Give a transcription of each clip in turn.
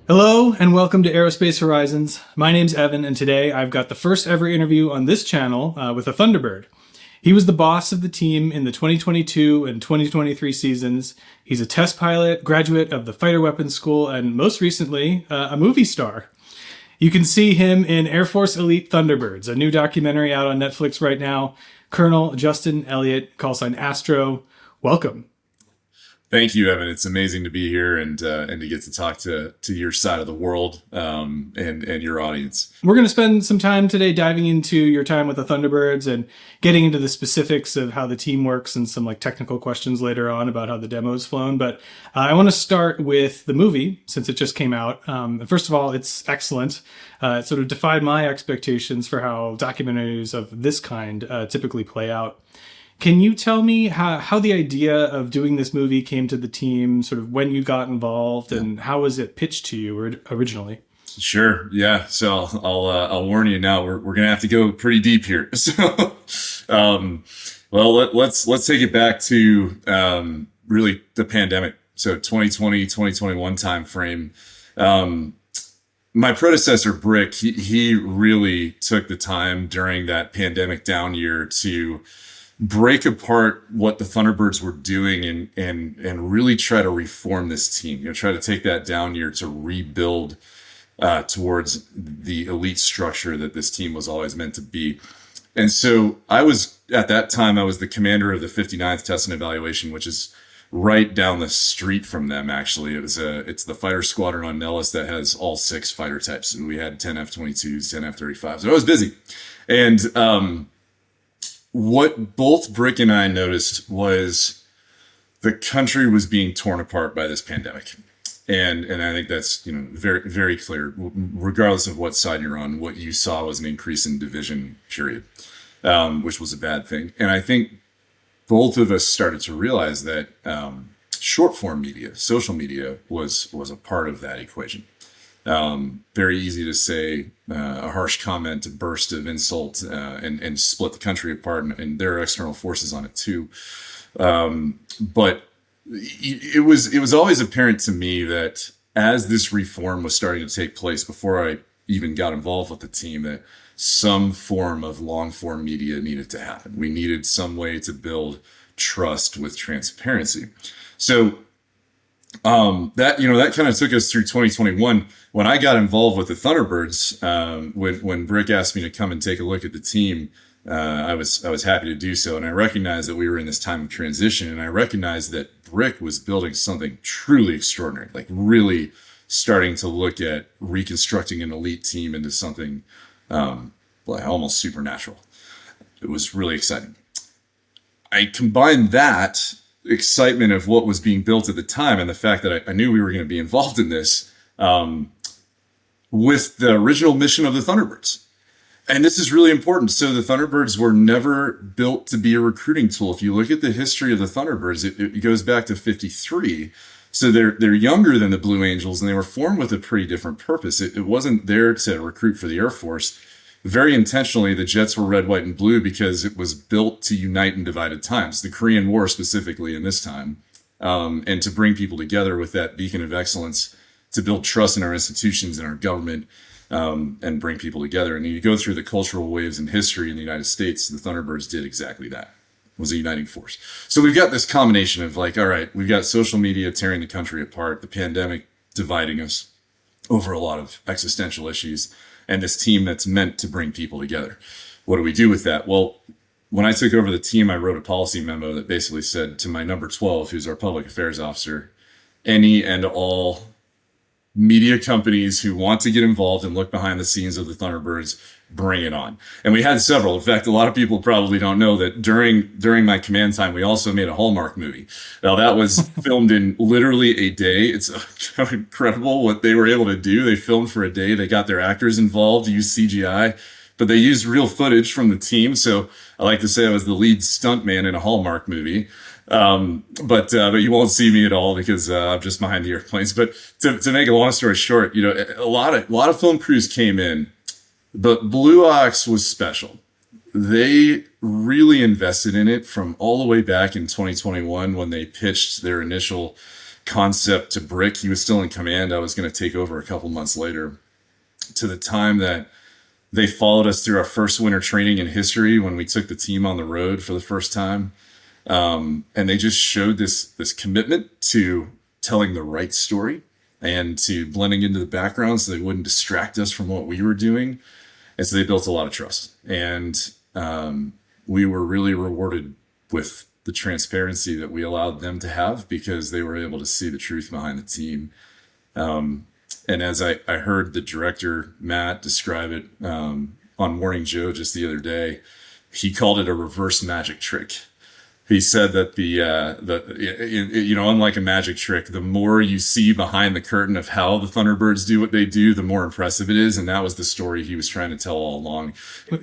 Hello and welcome to Aerospace Horizons. My name's Evan, and today I've got the first ever interview on this channel with a Thunderbird. He was the boss of the team in the 2022 and 2023 seasons. He's a test pilot, graduate of the Fighter Weapons School, and most recently, a movie star. You can see him in Air Force Elite Thunderbirds, a new documentary out on Netflix right now. Colonel Justin Elliott, call sign Astro. Welcome. Thank you, Evan. It's amazing to be here and to get to talk to your side of the world and your audience. We're going to spend some time today diving into your time with the Thunderbirds and getting into the specifics of how the team works and some technical questions later on about how the demo's flown. But I want to start with the movie since it just came out. First of all, it's excellent. It sort of defied my expectations for how documentaries of this kind typically play out. Can you tell me how the idea of doing this movie came to the team, sort of when you got involved, and how was it pitched to you originally? Sure. Yeah. So I'll warn you now. We're gonna have to go pretty deep here. So, let's take it back to really the pandemic. So 2020, 2021 time frame. My predecessor, Brick, he really took the time during that pandemic down year to break apart what the Thunderbirds were doing and really try to reform this team. Try to take that down year to rebuild towards the elite structure that this team was always meant to be. And so at that time, I was the commander of the 59th Test and Evaluation, which is right down the street from them. Actually, it's the fighter squadron on Nellis that has all 6 fighter types, and we had 10 F-22s, 10 F-35s. So I was busy, and what both Brick and I noticed was the country was being torn apart by this pandemic. And I think that's, very, very clear, regardless of what side you're on. What you saw was an increase in division, period, which was a bad thing. And I think both of us started to realize that short form media, social media was a part of that equation. Very easy to say a harsh comment, a burst of insult, and split the country apart, and there are external forces on it too. But it was always apparent to me that as this reform was starting to take place, before I even got involved with the team, that some form of long form media needed to happen. We needed some way to build trust with transparency. So that kind of took us through 2021. When I got involved with the Thunderbirds, when Brick asked me to come and take a look at the team, I was happy to do so. And I recognized that we were in this time of transition, and I recognized that Brick was building something truly extraordinary, really starting to look at reconstructing an elite team into something almost supernatural. It was really exciting. I combined that excitement of what was being built at the time and the fact that I knew we were going to be involved in this with the original mission of the Thunderbirds. And this is really important. So the Thunderbirds were never built to be a recruiting tool. If you look at the history of the Thunderbirds, it goes back to 53. So they're younger than the Blue Angels, and they were formed with a pretty different purpose. It wasn't there to recruit for the Air Force. Very intentionally, the jets were red, white, and blue because it was built to unite in divided times, the Korean War specifically in this time, and to bring people together with that beacon of excellence, to build trust in our institutions and our government, and bring people together. And you go through the cultural waves in history in the United States, the Thunderbirds did exactly that. It was a uniting force. So we've got this combination of all right, we've got social media tearing the country apart, the pandemic dividing us over a lot of existential issues, and this team that's meant to bring people together. What do we do with that? Well, when I took over the team, I wrote a policy memo that basically said to my number 12, who's our public affairs officer, any and all media companies who want to get involved and look behind the scenes of the Thunderbirds, bring it on. And we had several. In fact, a lot of people probably don't know that during my command time, we also made a Hallmark movie. Now, that was filmed in literally a day. It's incredible what they were able to do. They filmed for a day. They got their actors involved, used CGI, but they used real footage from the team. So I like to say I was the lead stuntman in a Hallmark movie. But you won't see me at all because I'm just behind the airplanes. But to make a long story short, a lot of film crews came in, but Blue Ox was special. They really invested in it from all the way back in 2021 when they pitched their initial concept to brick. He was still in command. I was going to take over a couple months later, to the time that they followed us through our first winter training in history when we took the team on the road for the first time. And they just showed this commitment to telling the right story and to blending into the background so they wouldn't distract us from what we were doing. And so they built a lot of trust. And we were really rewarded with the transparency that we allowed them to have, because they were able to see the truth behind the team. And as I heard the director, Matt, describe it on Morning Joe just the other day, he called it a reverse magic trick. He said that unlike a magic trick, the more you see behind the curtain of how the Thunderbirds do what they do, the more impressive it is. And that was the story he was trying to tell all along.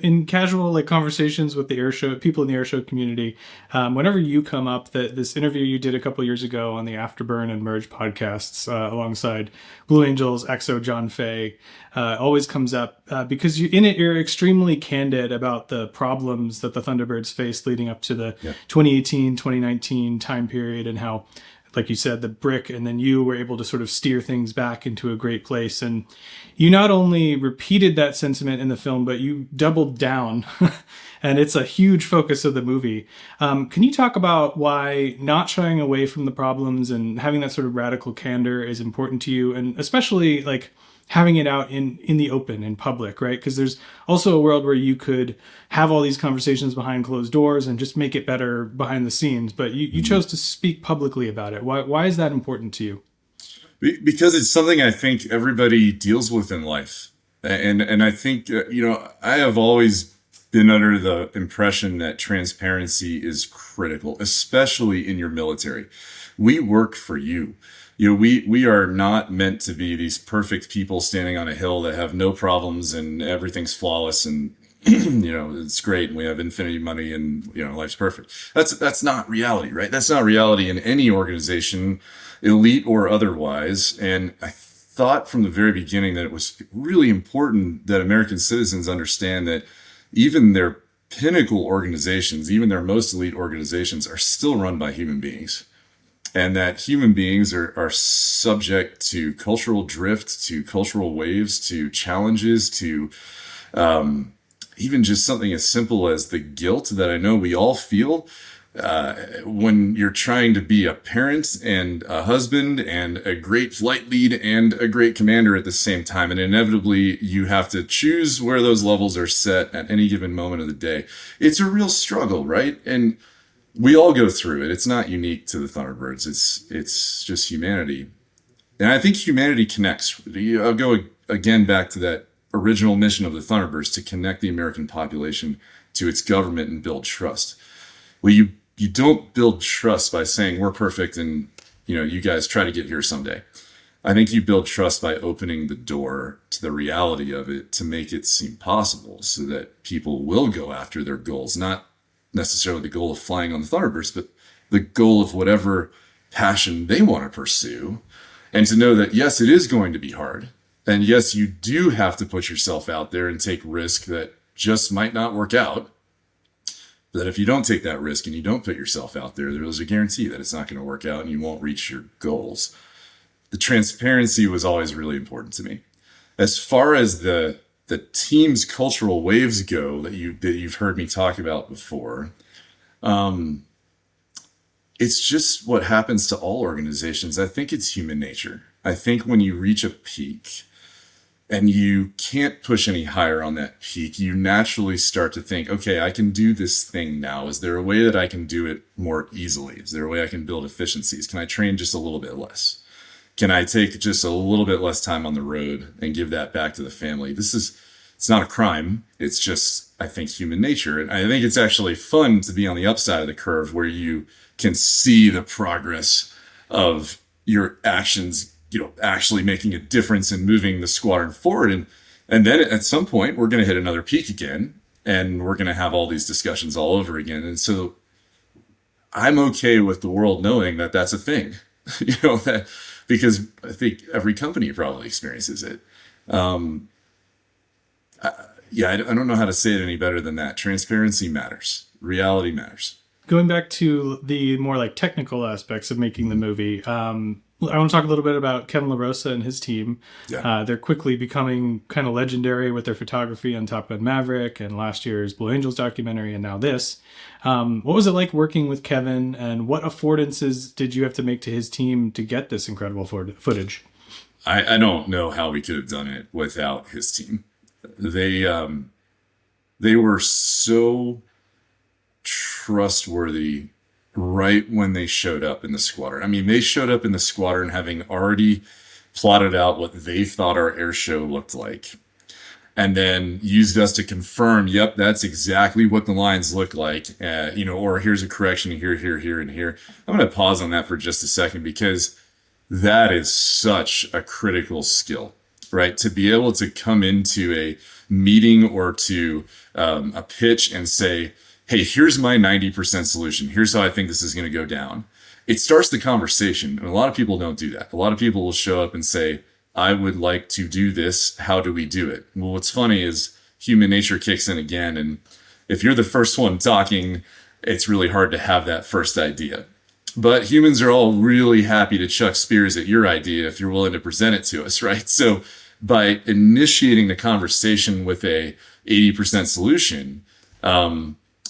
In casual conversations with the airshow, people in the airshow community, whenever you come up, this interview you did a couple years ago on the Afterburn and Merge podcasts alongside Blue Angels, EXO, John Fay, always comes up because you're extremely candid about the problems that the Thunderbirds faced leading up to the 2018, 2019 time period, and how, like you said, the brick and then you were able to sort of steer things back into a great place. And you not only repeated that sentiment in the film, but you doubled down. And it's a huge focus of the movie. Can you talk about why not shying away from the problems and having that sort of radical candor is important to you? And especially having it out in the open, in public, right? Because there's also a world where you could have all these conversations behind closed doors and just make it better behind the scenes. But you chose to speak publicly about it. Why is that important to you? Because it's something I think everybody deals with in life. And I think, I have always been under the impression that transparency is critical, especially in your military. We work for you. We are not meant to be these perfect people standing on a hill that have no problems and everything's flawless and it's great and we have infinity money and life's perfect. That's not reality, right? That's not reality in any organization, elite or otherwise. And I thought from the very beginning that it was really important that American citizens understand that even their pinnacle organizations, even their most elite organizations, are still run by human beings. And that human beings are subject to cultural drift, to cultural waves, to challenges, to even just something as simple as the guilt that I know we all feel when you're trying to be a parent and a husband and a great flight lead and a great commander at the same time. And inevitably, you have to choose where those levels are set at any given moment of the day. It's a real struggle, right? And we all go through it. It's not unique to the Thunderbirds. It's just humanity. And I think humanity connects. I'll go again back to that original mission of the Thunderbirds, to connect the American population to its government and build trust. Well, you don't build trust by saying we're perfect and you guys try to get here someday. I think you build trust by opening the door to the reality of it, to make it seem possible so that people will go after their goals, not necessarily the goal of flying on the Thunderbirds, but the goal of whatever passion they want to pursue. And to know that, yes, it is going to be hard. And yes, you do have to put yourself out there and take risk that just might not work out. That if you don't take that risk and you don't put yourself out there, there's a guarantee that it's not going to work out and you won't reach your goals. The transparency was always really important to me. As far as the team's cultural waves go that you've heard me talk about before, it's just what happens to all organizations. I think it's human nature. I think when you reach a peak and you can't push any higher on that peak, you naturally start to think, okay, I can do this thing now. Is there a way that I can do it more easily? Is there a way I can build efficiencies? Can I train just a little bit less? Can I take just a little bit less time on the road and give that back to the family? It's not a crime. It's just, I think, human nature. And I think it's actually fun to be on the upside of the curve where you can see the progress of your actions, actually making a difference and moving the squadron forward. And then at some point, we're going to hit another peak again, and we're going to have all these discussions all over again. And so I'm okay with the world knowing that that's a thing, that because I think every company probably experiences it. I don't know how to say it any better than that. Transparency matters. Reality matters. Going back to the more technical aspects of making the movie, I want to talk a little bit about Kevin LaRosa and his team. Yeah. They're quickly becoming kind of legendary with their photography on Top Gun Maverick and last year's Blue Angels documentary and now this. What was it like working with Kevin, and what affordances did you have to make to his team to get this incredible footage? I don't know how we could have done it without his team. They were so trustworthy right when they showed up in the squadron. I mean, they showed up in the squadron having already plotted out what they thought our air show looked like, and then used us to confirm, yep, that's exactly what the lines look like, or here's a correction here, here, and here. I'm going to pause on that for just a second, because that is such a critical skill, right? To be able to come into a meeting or to a pitch and say, hey, here's my 90% solution. Here's how I think this is going to go down. It starts the conversation. And a lot of people don't do that. A lot of people will show up and say, I would like to do this. How do we do it? Well, what's funny is human nature kicks in again. And if you're the first one talking, it's really hard to have that first idea. But humans are all really happy to chuck spears at your idea if you're willing to present it to us, right? So by initiating the conversation with a 80% solution,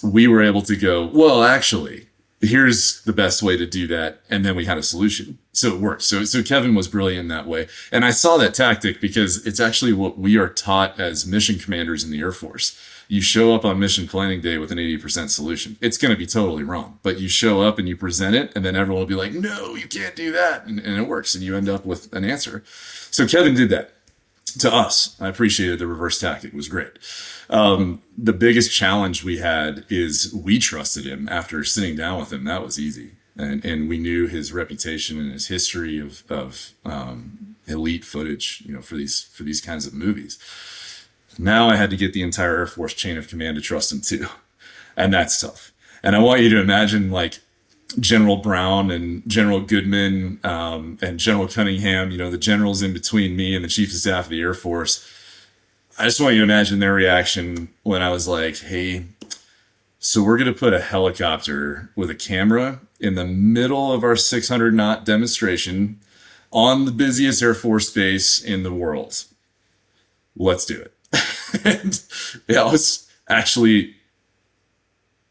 we were able to go, well, actually, here's the best way to do that. And then we had a solution. So it worked. So Kevin was brilliant in that way. And I saw that tactic because it's actually what we are taught as mission commanders in the Air Force. You show up on mission planning day with an 80% solution. It's going to be totally wrong, but you show up and you present it, and then everyone will be like, no, you can't do that. And it works, and you end up with an answer. So Kevin did that to us. I appreciated the reverse tactic. It was great. The biggest challenge we had is we trusted him after sitting down with him. That was easy. And we knew his reputation and his history of elite footage, for these kinds of movies. Now I had to get the entire Air Force chain of command to trust him too. And that's tough. And I want you to imagine like General Brown and General Goodman, and General Cunningham, the generals in between me and the Chief of Staff of the Air Force. I just want you to imagine their reaction when I was like, hey, so we're going to put a helicopter with a camera in the middle of our 600 knot demonstration on the busiest Air Force base in the world. Let's do it. And I was actually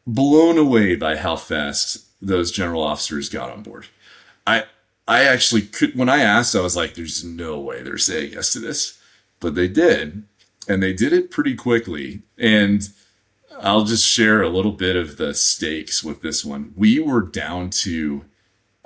blown away by how fast those general officers got on board. I actually could, when I asked, I was like, there's no way they're saying yes to this, but they did. And they did it pretty quickly. And I'll just share a little bit of the stakes with this one. We were down to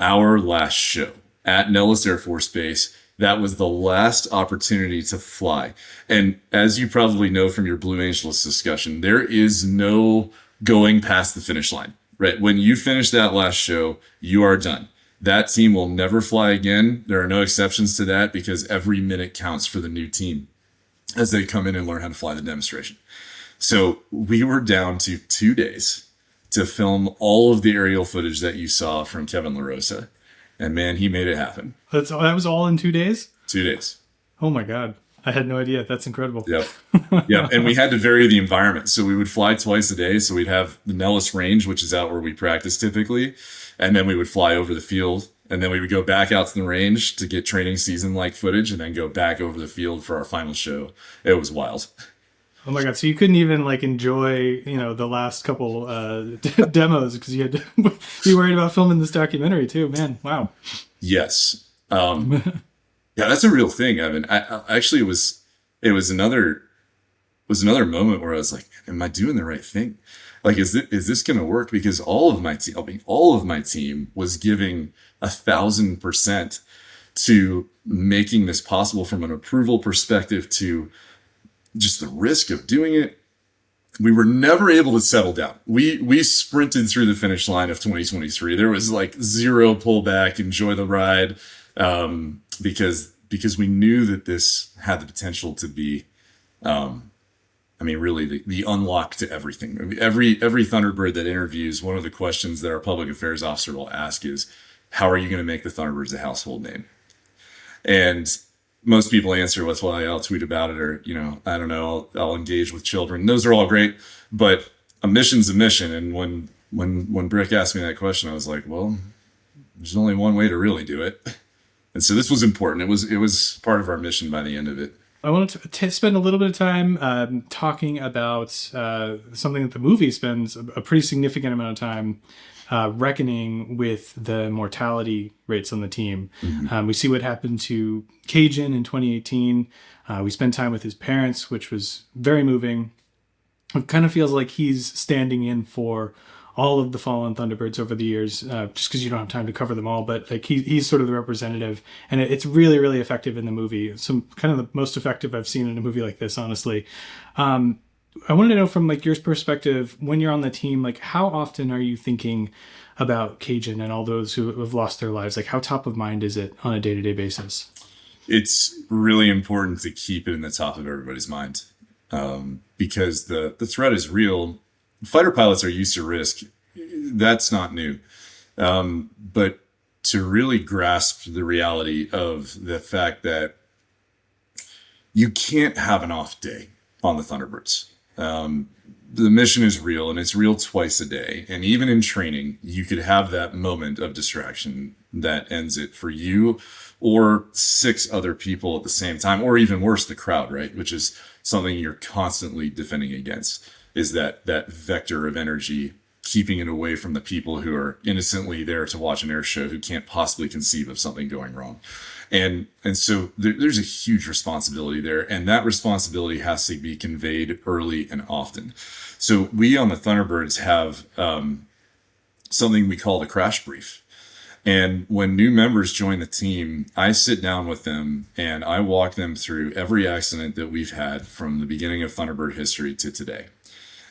our last show at Nellis Air Force Base. That was the last opportunity to fly. And as you probably know from your Blue Angels discussion, there is no going past the finish line, right? When you finish that last show, you are done. That team will never fly again. There are no exceptions to that because every minute counts for the new team as they come in and learn how to fly the demonstration. So we were down to 2 days to film all of the aerial footage that you saw from Kevin LaRosa. And man, he made it happen. That was all in 2 days? 2 days. Oh my God. I had no idea. That's incredible. Yep. Yep. And we had to vary the environment. So we would fly twice a day. So we'd have the Nellis range, which is out where we practice typically. And then we would fly over the field. And then we would go back out to the range to get training season like footage and then go back over the field for our final show. It was wild. Oh my God. So you couldn't even enjoy, the last couple demos because you had to be worried about filming this documentary too, man. Wow. Yes. Yeah, that's a real thing, Evan. I actually, it was another moment where I was like, am I doing the right thing? Is this going to work? Because all of my team was giving 1,000% to making this possible from an approval perspective to just the risk of doing it. We were never able to settle down. We sprinted through the finish line of 2023. There was zero pullback, enjoy the ride, because we knew that this had the potential to be, really the unlock to everything. I mean, every Thunderbird that interviews, one of the questions that our public affairs officer will ask is, how are you going to make the Thunderbirds a household name? And most people answer with, well, I'll tweet about it, or, I don't know, I'll engage with children. Those are all great, but a mission's a mission. And when Brick asked me that question, I was like, well, there's only one way to really do it. And so this was important. It was part of our mission by the end of it. I wanted to spend a little bit of time talking about something that the movie spends a pretty significant amount of time reckoning with the mortality rates on the team. We see what happened to Cajun in 2018. We spend time with his parents, which was very moving. It kind of feels like he's standing in for all of the fallen Thunderbirds over the years, just because you don't have time to cover them all. But like he's sort of the representative, and it's really, really effective in the movie. Some kind of the most effective I've seen in a movie like this, honestly. I wanted to know from like your perspective, when you're on the team, like how often are you thinking about Cajun and all those who have lost their lives? Like how top of mind is it on a day-to-day basis? It's really important to keep it in the top of everybody's mind, because the threat is real. Fighter pilots are used to risk. That's not new. But to really grasp the reality of the fact that you can't have an off day on the Thunderbirds. The mission is real, and it's real twice a day. And even in training, you could have that moment of distraction that ends it for you or 6 other people at the same time, or even worse, the crowd, right? Which is something you're constantly defending against, is that vector of energy, keeping it away from the people who are innocently there to watch an air show who can't possibly conceive of something going wrong. And so there's a huge responsibility there, and that responsibility has to be conveyed early and often. So we on the Thunderbirds have something we call the crash brief. And when new members join the team, I sit down with them and I walk them through every accident that we've had from the beginning of Thunderbird history to today.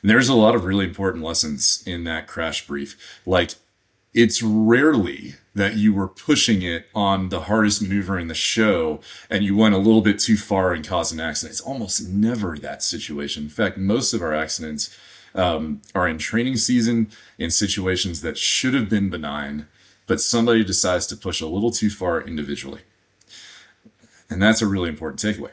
And there's a lot of really important lessons in that crash brief. Like, it's rarely that you were pushing it on the hardest maneuver in the show and you went a little bit too far and caused an accident. It's almost never that situation. In fact, most of our accidents are in training season, in situations that should have been benign, but somebody decides to push a little too far individually. And that's a really important takeaway,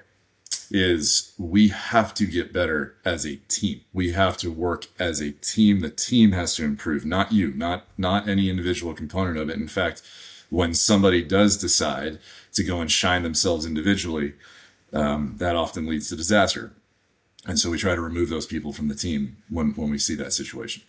is we have to get better as a team. We have to work as a team. The team has to improve, not you, not any individual component of it. In fact, when somebody does decide to go and shine themselves individually, that often leads to disaster. And so we try to remove those people from the team when we see that situation.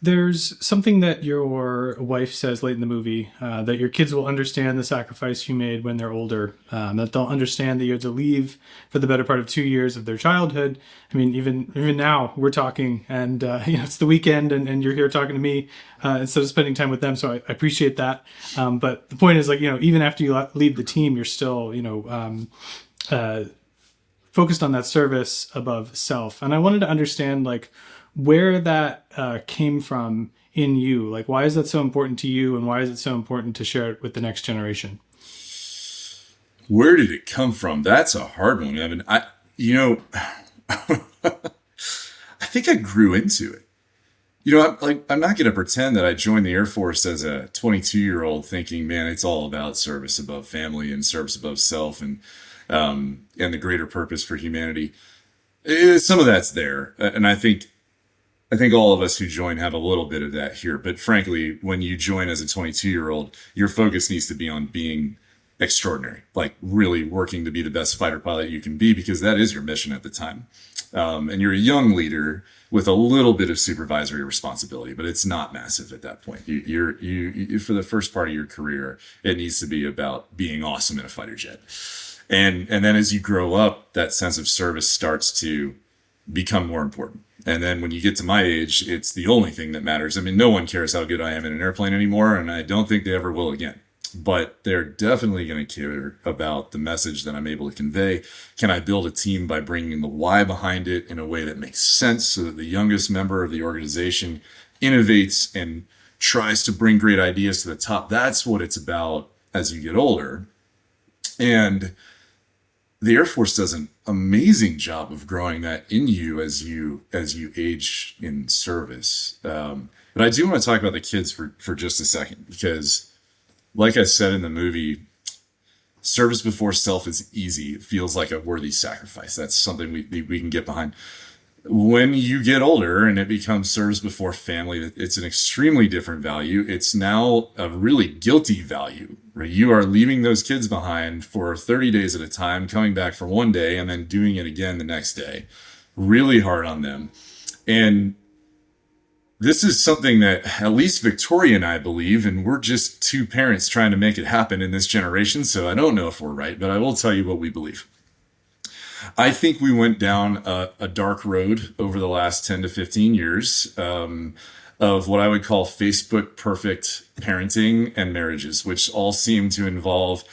There's something that your wife says late in the movie, that your kids will understand the sacrifice you made when they're older, that they'll understand that you had to leave for the better part of 2 years of their childhood. I mean, even now we're talking, and it's the weekend, and you're here talking to me instead of spending time with them. So I appreciate that. But the point is, like, even after you leave the team, you're still, focused on that service above self. And I wanted to understand, like, where that came from in you. Like, why is that so important to you, and why is it so important to share it with the next generation? Where did it come from? That's a hard one. I mean, I think I grew into it. I'm not going to pretend that I joined the Air Force as a 22-year-old thinking, man, it's all about service above family and service above self and the greater purpose for humanity. Some of that's there. And I think all of us who join have a little bit of that here. But frankly, when you join as a 22-year-old, your focus needs to be on being extraordinary, like really working to be the best fighter pilot you can be, because that is your mission at the time. And you're a young leader with a little bit of supervisory responsibility, but it's not massive at that point. You for the first part of your career, it needs to be about being awesome in a fighter jet. And then as you grow up, that sense of service starts to become more important. And then when you get to my age, it's the only thing that matters. I mean, no one cares how good I am in an airplane anymore, and I don't think they ever will again. But they're definitely going to care about the message that I'm able to convey. Can I build a team by bringing the why behind it in a way that makes sense, so that the youngest member of the organization innovates and tries to bring great ideas to the top? That's what it's about as you get older. And the Air Force does an amazing job of growing that in you as you age in service. But I do want to talk about the kids for just a second, because like I said in the movie, service before self is easy. It feels like a worthy sacrifice. That's something we can get behind. When you get older and it becomes service before family, it's an extremely different value. It's now a really guilty value, right? You are leaving those kids behind for 30 days at a time, coming back for one day and then doing it again the next day. Really hard on them. And this is something that at least Victoria and I believe, and we're just two parents trying to make it happen in this generation. So I don't know if we're right, but I will tell you what we believe. I think we went down a dark road over the last 10 to 15 years of what I would call Facebook perfect parenting and marriages, which all seem to involve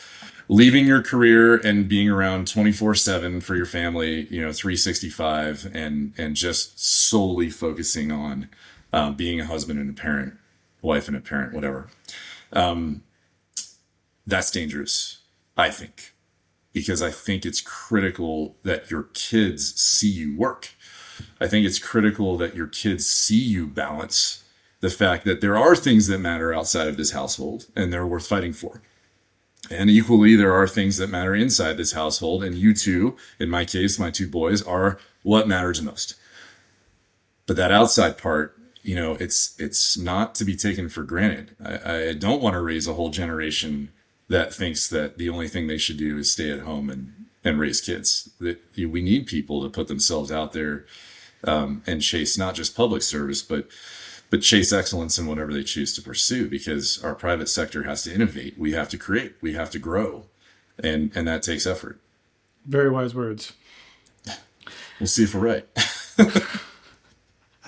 leaving your career and being around 24/7 for your family, 365, and just solely focusing on being a husband and a parent, wife and a parent, whatever. That's dangerous, I think, because I think it's critical that your kids see you work. I think it's critical that your kids see you balance the fact that there are things that matter outside of this household and they're worth fighting for. And equally, there are things that matter inside this household. And you two, in my case, my two boys, are what matters most. But that outside part, it's not to be taken for granted. I don't want to raise a whole generation that thinks that the only thing they should do is stay at home and raise kids. That we need people to put themselves out there and chase not just public service, but chase excellence in whatever they choose to pursue, because our private sector has to innovate. We have to create, we have to grow, and that takes effort. Very wise words. We'll see if we're right.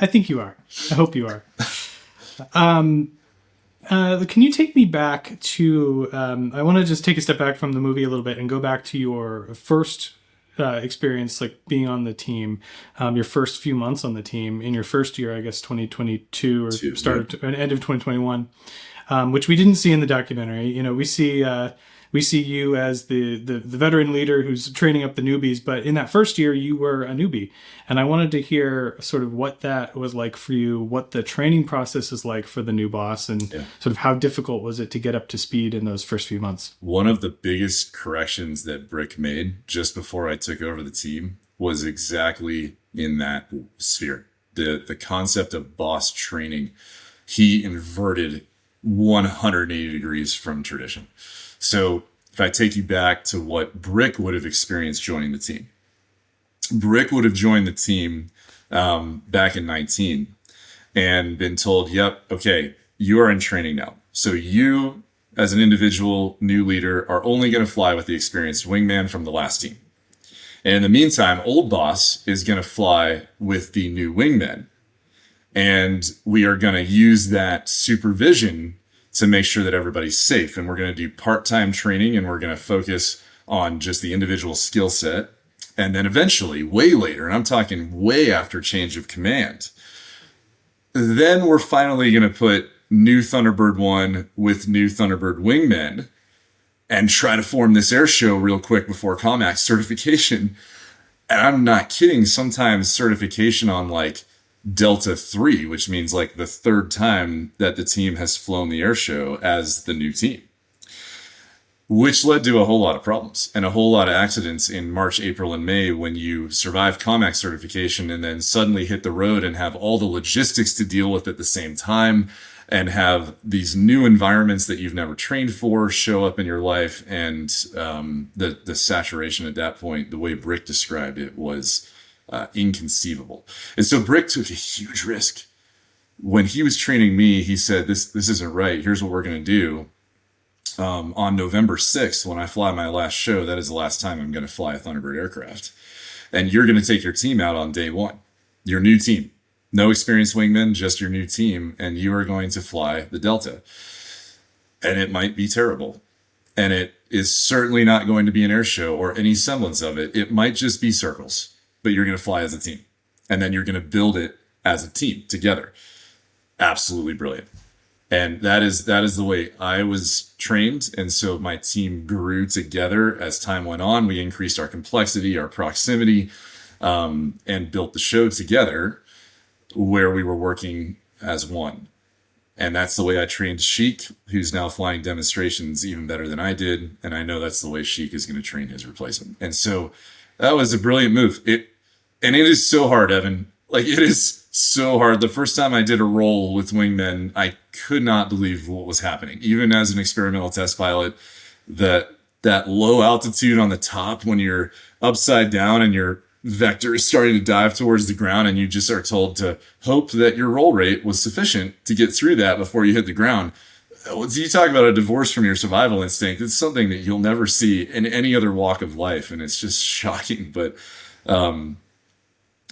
I think you are. I hope you are. Can you take me back to, I want to just take a step back from the movie a little bit and go back to your first experience, like being on the team, your first few months on the team in your first year, I guess 2022 or end of 2021, which we didn't see in the documentary. We see you as the veteran leader who's training up the newbies, but in that first year you were a newbie, and I wanted to hear sort of what that was like for you, what the training process is like for the new boss, and sort of how difficult was it to get up to speed in those first few months. One of the biggest corrections that Brick made just before I took over the team was exactly in that sphere. The concept of boss training, he inverted 180 degrees from tradition. So if I take you back to what Brick would have experienced joining the team, Brick would have joined the team back in 19 and been told, yep, okay, you are in training now. So you, as an individual new leader, are only going to fly with the experienced wingman from the last team. And in the meantime, old boss is going to fly with the new wingmen. And we are going to use that supervision to make sure that everybody's safe. And we're going to do part-time training, and we're going to focus on just the individual skill set. And then eventually, way later, and I'm talking way after change of command, then we're finally going to put new Thunderbird 1 with new Thunderbird wingmen and try to form this air show real quick before COMAX certification. And I'm not kidding. Sometimes certification on like Delta 3, which means like the third time that the team has flown the air show as the new team, which led to a whole lot of problems and a whole lot of accidents in March, April, and May when you survive COMAX certification and then suddenly hit the road and have all the logistics to deal with at the same time and have these new environments that you've never trained for show up in your life. And the saturation at that point, the way Brick described it, was inconceivable. And so Brick took a huge risk. When he was training me, he said, this isn't right. Here's what we're going to do. On November 6th, when I fly my last show, that is the last time I'm going to fly a Thunderbird aircraft. And you're going to take your team out on day one, your new team. No experienced wingmen, just your new team. And you are going to fly the Delta. And it might be terrible. And it is certainly not going to be an air show or any semblance of it. It might just be circles. But you're going to fly as a team. And then you're going to build it as a team together. Absolutely brilliant. And that is the way I was trained. And so my team grew together as time went on. We increased our complexity, our proximity, and built the show together where we were working as one. And that's the way I trained Sheik, who's now flying demonstrations even better than I did. And I know that's the way Sheik is going to train his replacement. And so that was a brilliant move. And it is so hard, Evan. Like, it is so hard. The first time I did a roll with wingmen, I could not believe what was happening. Even as an experimental test pilot, that low altitude on the top when you're upside down and your vector is starting to dive towards the ground, and you just are told to hope that your roll rate was sufficient to get through that before you hit the ground. You talk about a divorce from your survival instinct. It's something that you'll never see in any other walk of life, and it's just shocking. But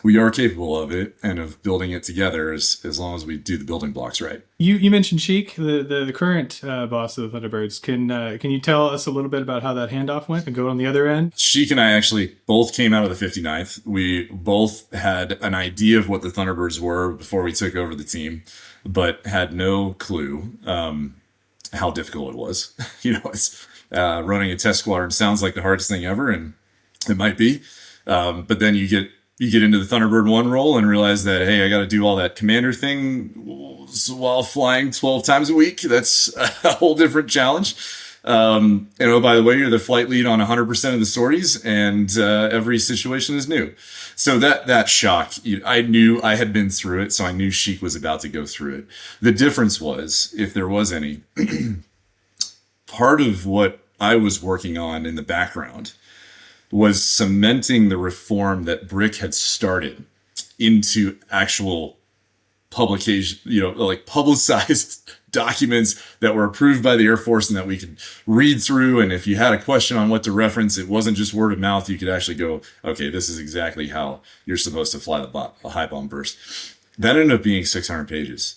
we are capable of it and of building it together as long as we do the building blocks right. You mentioned Sheik, the current boss of the Thunderbirds. Can you tell us a little bit about how that handoff went and go on the other end? Sheik and I actually both came out of the 59th. We both had an idea of what the Thunderbirds were before we took over the team, but had no clue how difficult it was. It's running a test squadron sounds like the hardest thing ever, and it might be. But then you get into the Thunderbird 1 role and realize that, hey, I got to do all that commander thing while flying 12 times a week. That's a whole different challenge. And oh, by the way, you're the flight lead on 100% of the sorties, and every situation is new. So that shock, I knew I had been through it, so I knew Sheik was about to go through it. The difference was, if there was any, part of what I was working on in the background was cementing the reform that Brick had started into actual publication, like publicized documents that were approved by the Air Force and that we could read through. And if you had a question on what to reference, it wasn't just word of mouth. You could actually go, okay, this is exactly how you're supposed to fly a high bomb burst. That ended up being 600 pages.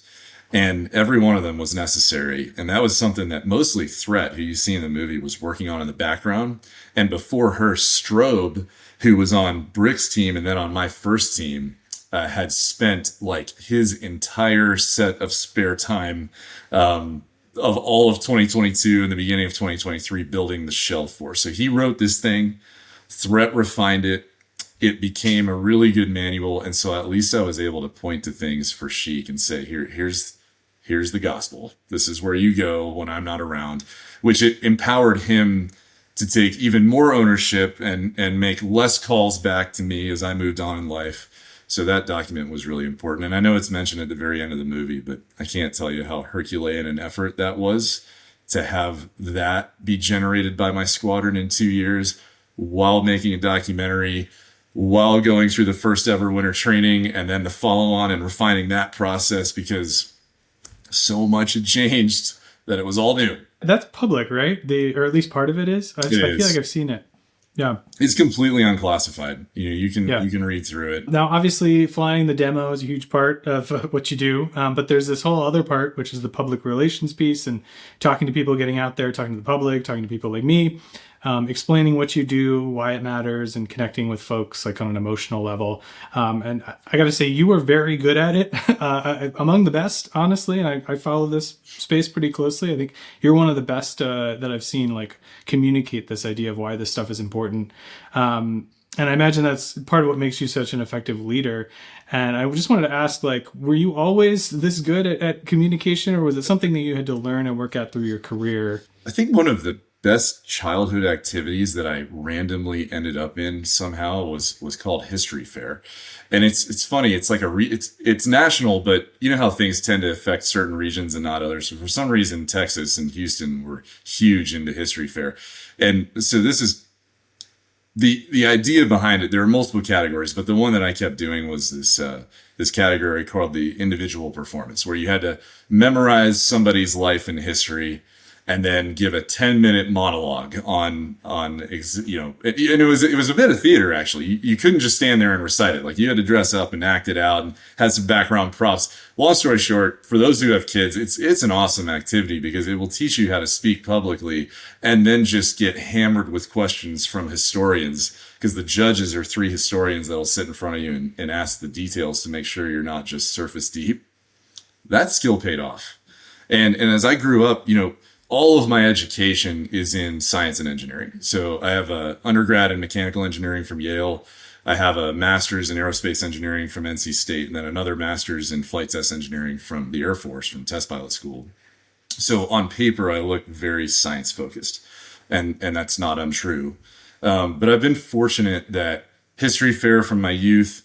And every one of them was necessary. And that was something that mostly Threat, who you see in the movie, was working on in the background. And before her, Strobe, who was on Brick's team and then on my first team, had spent like his entire set of spare time of all of 2022 and the beginning of 2023 building the shell for. So he wrote this thing, Threat refined it. It became a really good manual. And so at least I was able to point to things for Sheik and say, here's the gospel. This is where you go when I'm not around, which it empowered him to take even more ownership and make less calls back to me as I moved on in life. So that document was really important. And I know it's mentioned at the very end of the movie, but I can't tell you how Herculean an effort that was to have that be generated by my squadron in 2 years while making a documentary, while going through the first ever winter training, and then the follow on and refining that process, because so much had changed that it was all new. That's public, right? Or at least part of it is. I feel like I've seen it. Yeah, it's completely unclassified. You can read through it. Now, obviously, flying the demo is a huge part of what you do, but there's this whole other part, which is the public relations piece, and talking to people, getting out there, talking to the public, talking to people like me, explaining what you do, why it matters, and connecting with folks like on an emotional level. And I got to say, you were very good at it, among the best, honestly. And I follow this space pretty closely. I think you're one of the best that I've seen like communicate this idea of why this stuff is important. And I imagine that's part of what makes you such an effective leader. And I just wanted to ask, like, were you always this good at communication, or was it something that you had to learn and work at through your career? I think one of the best childhood activities that I randomly ended up in somehow was called History Fair. And it's funny. It's like it's national, but you know how things tend to affect certain regions and not others. So for some reason, Texas and Houston were huge into History Fair. And so this is the idea behind it. There are multiple categories, but the one that I kept doing was this category called the individual performance, where you had to memorize somebody's life and history and then give a 10-minute monologue on and it was a bit of theater, actually. You couldn't just stand there and recite it. Like, you had to dress up and act it out and had some background props. Long story short, for those who have kids, it's an awesome activity because it will teach you how to speak publicly and then just get hammered with questions from historians, because the judges are 3 historians that'll sit in front of you and ask the details to make sure you're not just surface deep. That skill paid off. And as I grew up, all of my education is in science and engineering. So I have an undergrad in mechanical engineering from Yale. I have a master's in aerospace engineering from NC State, and then another master's in flight test engineering from the Air Force, from test pilot school. So on paper, I look very science focused, and that's not untrue. But I've been fortunate that History Fair from my youth,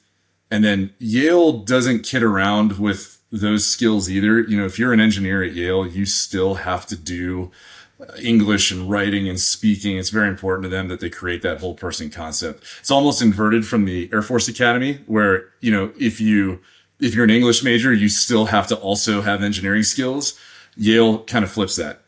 And then Yale doesn't kid around with those skills either. You know, if you're an engineer at Yale, you still have to do English and writing and speaking. It's very important to them that they create that whole person concept. It's almost inverted from the Air Force Academy, where, you know, if you're an English major, you still have to also have engineering skills. Yale kind of flips that.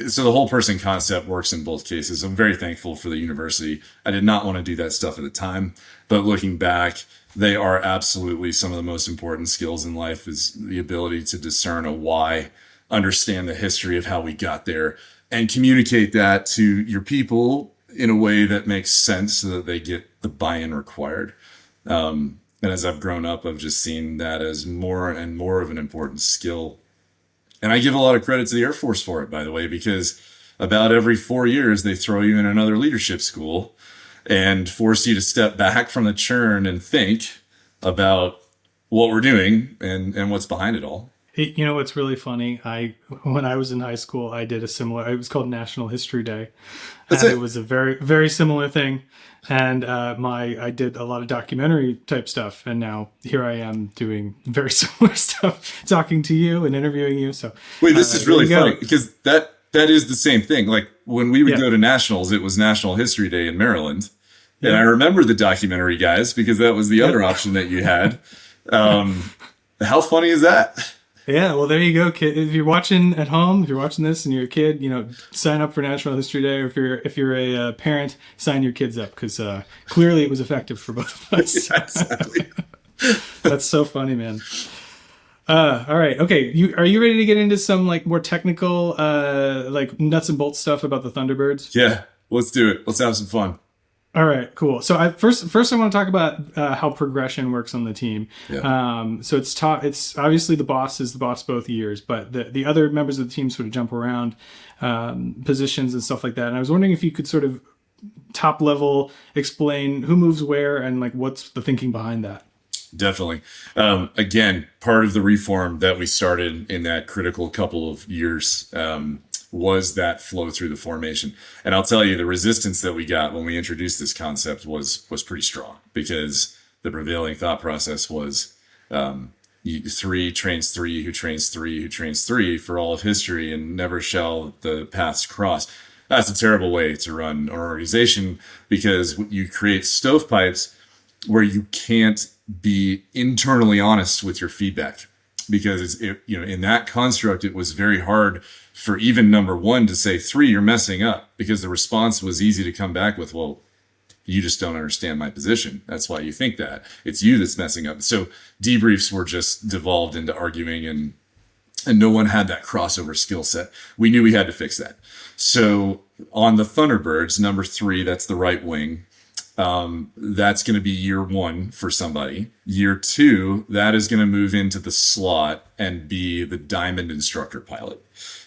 So the whole person concept works in both cases. I'm very thankful for the university. I did not want to do that stuff at the time, but looking back, they are absolutely some of the most important skills in life, is the ability to discern a why, understand the history of how we got there, and communicate that to your people in a way that makes sense so that they get the buy-in required. And as I've grown up, I've just seen that as more and more of an important skill. And I give a lot of credit to the Air Force for it, by the way, because about every 4 years, they throw you in another leadership school and force you to step back from the churn and think about what we're doing and what's behind it all. You know what's really funny? When I was in high school, I did a similar. It was called National History Day, and it was a very, very similar thing. And I did a lot of documentary type stuff, and now here I am doing very similar stuff, talking to you and interviewing you. So wait, this is really funny because that is the same thing. Like when we would go to nationals, it was National History Day in Maryland, and I remember the documentary guys because that was the other option that you had. How funny is that? Yeah, well, there you go, kid. If you're watching at home, if you're watching this and you're a kid, you know, sign up for National History Day. Or if you're a parent, sign your kids up, because clearly it was effective for both of us. Yeah, exactly. That's so funny, man. All right, okay. Are you ready to get into some like more technical, like nuts and bolts stuff about the Thunderbirds? Yeah, let's do it. Let's have some fun. All right, cool. So first I want to talk about how progression works on the team. Yeah. So it's obviously the boss is the boss both years, but the other members of the team sort of jump around positions and stuff like that. And I was wondering if you could sort of top level explain who moves where and like what's the thinking behind that. Definitely. Again, part of the reform that we started in that critical couple of years was that flow through the formation. And I'll tell you, the resistance that we got when we introduced this concept was pretty strong, because the prevailing thought process was three trains three, who trains three, who trains three for all of history, and never shall the paths cross. That's a terrible way to run an organization, because you create stovepipes where you can't be internally honest with your feedback. Because in that construct, it was very hard for even number one to say, 3, you're messing up, because the response was easy to come back with, well, you just don't understand my position. That's why you think that. It's you that's messing up. So debriefs were just devolved into arguing, and no one had that crossover skill set. We knew we had to fix that. So on the Thunderbirds, number 3, that's the right wing. That's going to be year 1 for somebody. Year 2, that is going to move into the slot and be the diamond instructor pilot.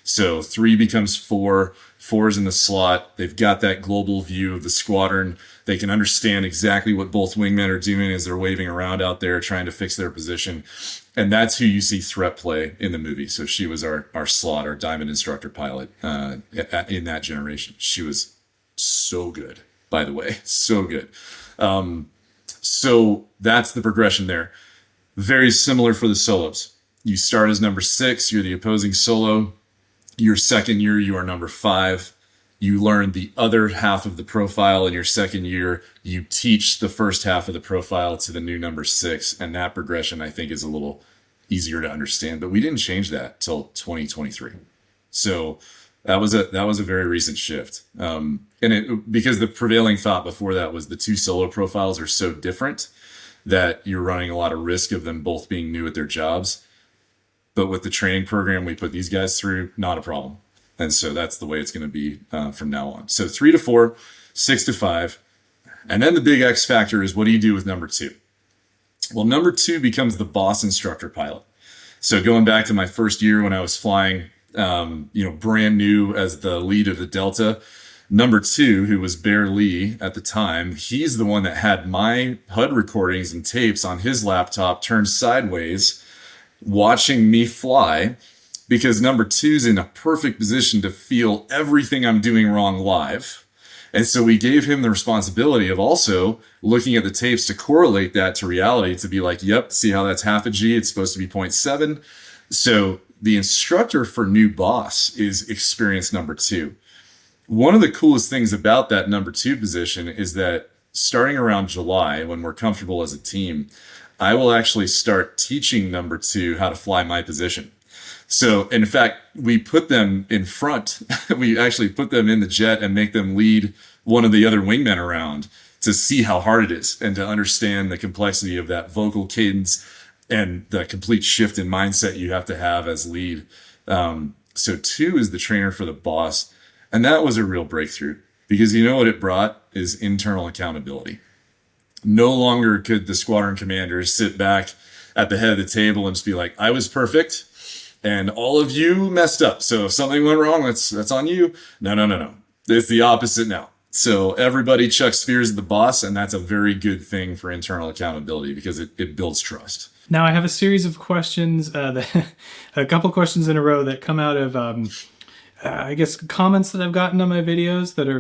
So 3 becomes 4, 4 is in the slot. They've got that global view of the squadron. They can understand exactly what both wingmen are doing as they're waving around out there trying to fix their position. And that's who you see threat play in the movie. So she was our slot, our diamond instructor pilot in that generation. She was so good. By the way, so good. So that's the progression there. Very similar for the solos. You start as number 6, you're the opposing solo. Your second year, you are number 5. You learn the other half of the profile in your second year. You teach the first half of the profile to the new number 6. And that progression, I think, is a little easier to understand. But we didn't change that till 2023. So that was a very recent shift. Because the prevailing thought before that was the 2 solo profiles are so different that you're running a lot of risk of them both being new at their jobs. But with the training program we put these guys through, not a problem. And so that's the way it's going to be from now on. So 3 to 4, 6 to 5. And then the big X factor is, what do you do with number 2? Well, number 2 becomes the boss instructor pilot. So going back to my first year when I was flying, brand new as the lead of the Delta, number 2, who was Bear Lee at the time, he's the one that had my HUD recordings and tapes on his laptop turned sideways, watching me fly, because number 2's in a perfect position to feel everything I'm doing wrong live. And so we gave him the responsibility of also looking at the tapes to correlate that to reality, to be like, yep, see how that's half a G? It's supposed to be 0.7. So the instructor for new boss is experience number 2. One of the coolest things about that number 2 position is that starting around July, when we're comfortable as a team, I will actually start teaching number 2 how to fly my position. So in fact, we put them in front. We actually put them in the jet and make them lead one of the other wingmen around to see how hard it is and to understand the complexity of that vocal cadence and the complete shift in mindset you have to have as lead. So 2 is the trainer for the boss. And that was a real breakthrough, because you know what it brought is internal accountability. No longer could the squadron commanders sit back at the head of the table and just be like, I was perfect and all of you messed up. So if something went wrong, that's on you. No. It's the opposite now. So everybody chucks fears at the boss, and that's a very good thing for internal accountability because it builds trust. Now I have a series of questions, a couple questions in a row that come out of, I guess, comments that I've gotten on my videos that are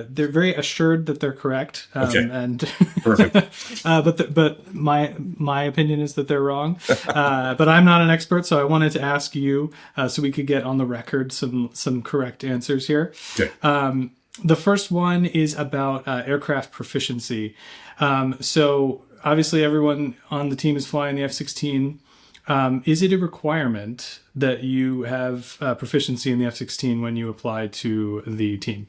they're very assured that they're correct. Okay. And Perfect. but my opinion is that they're wrong. But I'm not an expert, so I wanted to ask you so we could get on the record some correct answers here. Okay. The first one is about aircraft proficiency. So obviously everyone on the team is flying the F-16. Is it a requirement that you have proficiency in the F-16 when you apply to the team?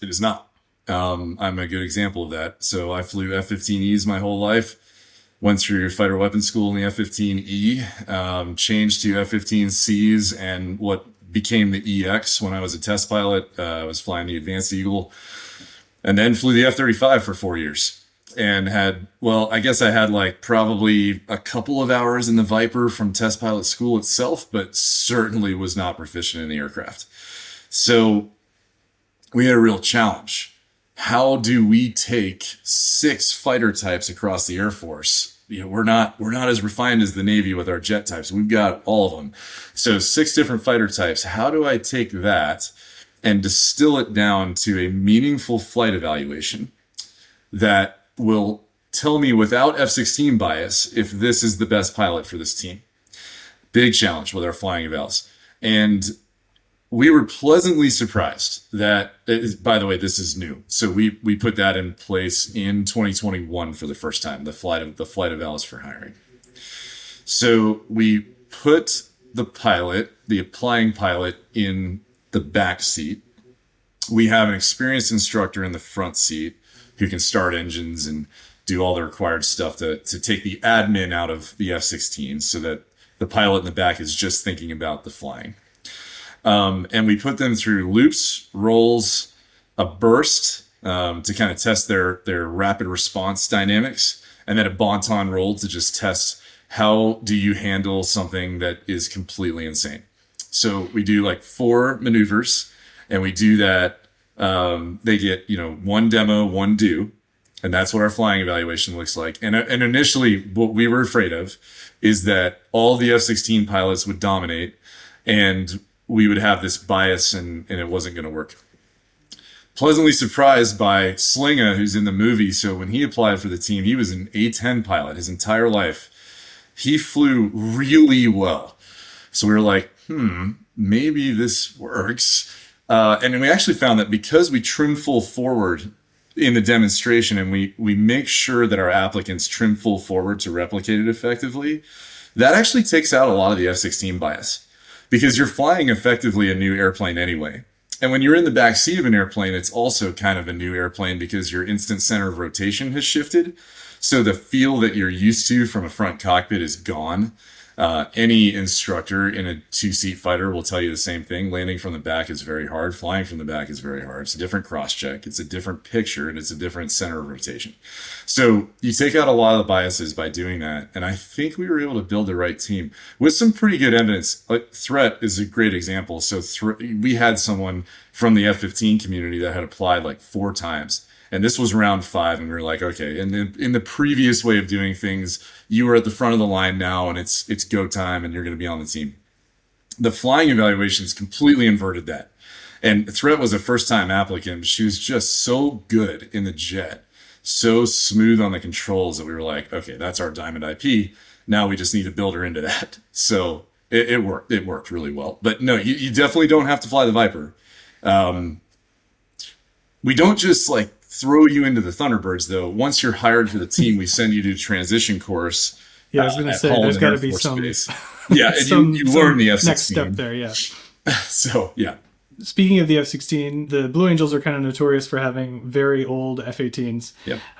It is not. I'm a good example of that. So I flew F-15Es my whole life, went through fighter weapons school in the F-15E, changed to F-15Cs and what became the EX when I was a test pilot. I was flying the Advanced Eagle, and then flew the F-35 for 4 years. And I guess I had like probably a couple of hours in the Viper from test pilot school itself, but certainly was not proficient in the aircraft. So we had a real challenge. How do we take 6 fighter types across the Air Force? You know, we're not as refined as the Navy with our jet types. We've got all of them. So 6 different fighter types. How do I take that and distill it down to a meaningful flight evaluation that will tell me without F-16 bias if this is the best pilot for this team? Big challenge with our flying evals. And we were pleasantly surprised that, by the way, this is new. So we put that in place in 2021 for the first time, the flight evals for hiring. So we put the applying pilot in the back seat. We have an experienced instructor in the front seat who can start engines and do all the required stuff to take the admin out of the F-16 so that the pilot in the back is just thinking about the flying. And we put them through loops, rolls, a burst to kind of test their rapid response dynamics, and then a Bonton roll to just test how do you handle something that is completely insane. So we do like 4 maneuvers, and we do that. They get, 1 demo, 1 do, and that's what our flying evaluation looks like. And initially, what we were afraid of is that all the F-16 pilots would dominate, and we would have this bias, and it wasn't going to work. Pleasantly surprised by Slinga, who's in the movie. So when he applied for the team, he was an A-10 pilot his entire life. He flew really well. So we were like, maybe this works. And we actually found that because we trim full forward in the demonstration, and we make sure that our applicants trim full forward to replicate it effectively, that actually takes out a lot of the F-16 bias, because you're flying effectively a new airplane anyway. And when you're in the back seat of an airplane, it's also kind of a new airplane because your instant center of rotation has shifted. So the feel that you're used to from a front cockpit is gone. Any instructor in a 2-seat fighter will tell you the same thing. Landing from the back is very hard. Flying from the back is very hard. It's a different cross-check. It's a different picture, and it's a different center of rotation. So you take out a lot of the biases by doing that. And I think we were able to build the right team with some pretty good evidence. Like Threat is a great example. So we had someone from the F-15 community that had applied like 4 times. And this was round 5, and we were like, okay. And then in the previous way of doing things, you are at the front of the line now, and it's go time, and you're going to be on the team. The flying evaluations completely inverted that. And Threat was a first-time applicant. But she was just so good in the jet, so smooth on the controls that we were like, okay, that's our diamond IP. Now we just need to build her into that. So it worked. It worked really well. But no, you definitely don't have to fly the Viper. We don't just like throw you into the Thunderbirds, though. Once you're hired for the team, we send you to a transition course. Yeah, I was going to say, there's got to be some. Yeah, and you learn the F-16. Next step there, yeah. So, yeah. Speaking of the F-16, the Blue Angels are kind of notorious for having very old F-18s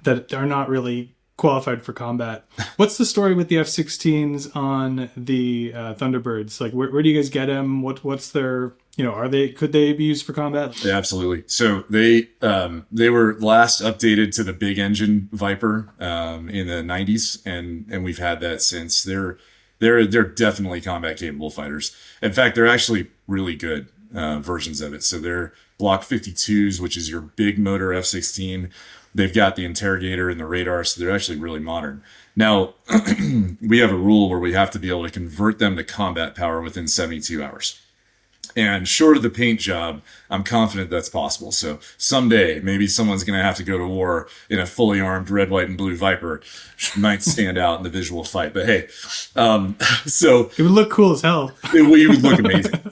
that are not really qualified for combat. What's the story with the F-16s on the Thunderbirds? Like, where do you guys get them? What's their, could they be used for combat? Yeah, absolutely. So they were last updated to the big engine Viper in the 90s, and we've had that since. They're definitely combat capable fighters. In fact, they're actually really good versions of it. So they're Block 52s, which is your big motor F-16. They've got the interrogator and the radar, so they're actually really modern. Now, we have a rule where we have to be able to convert them to combat power within 72 hours. And short of the paint job, I'm confident that's possible. So someday, maybe someone's going to have to go to war in a fully armed red, white, and blue Viper. Might stand out in the visual fight. But hey, so... It would look cool as hell. It would look amazing. I